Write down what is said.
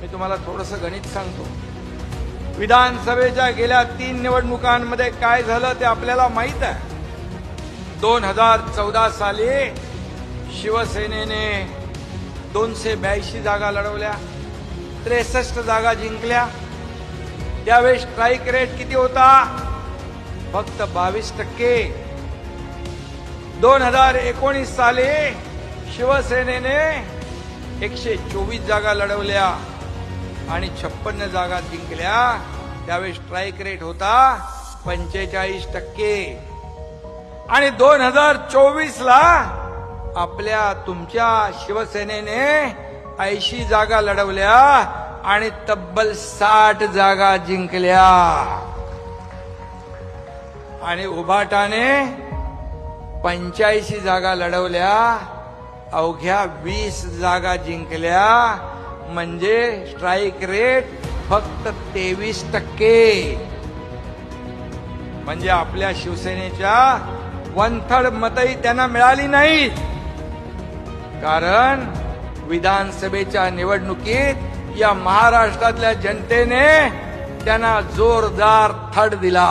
मी तुम्हाला थोडंसं गणित सांगतो. विधानसभेच्या गेल्या 3 निवडणुकांमध्ये काय झालं ते आपल्याला माहित आहे. 2014 साली शिवसेनेने 282 जागा लढवल्या, 63 जागा जिंकल्या. त्यावेळी स्ट्राईक रेट किती होता? फक्त 22%. 2019 साली शिवसेनेने 124 जागा लढवल्या आणि 56 जागा जिंकल्या. त्यावेळी स्ट्राईक रेट होता 45%. आणि 2024 ला तुमच्या शिवसेनेने 80 जागा लढवल्या आणि तब्बल 60 जागा जिंकल्या. आणि उभाटाने 85 जागा लढवल्या, अवघ्या 20 जागा जिंकल्या. म्हणजे स्ट्राईक रेट फक्त 23%. म्हणजे आपल्या शिवसेनेच्या 1/3 मतही त्यांना मिळाली नाहीत. कारण विधानसभेच्या निवडणुकीत या महाराष्ट्रातल्या जनतेने त्यांना जोरदार थड दिला.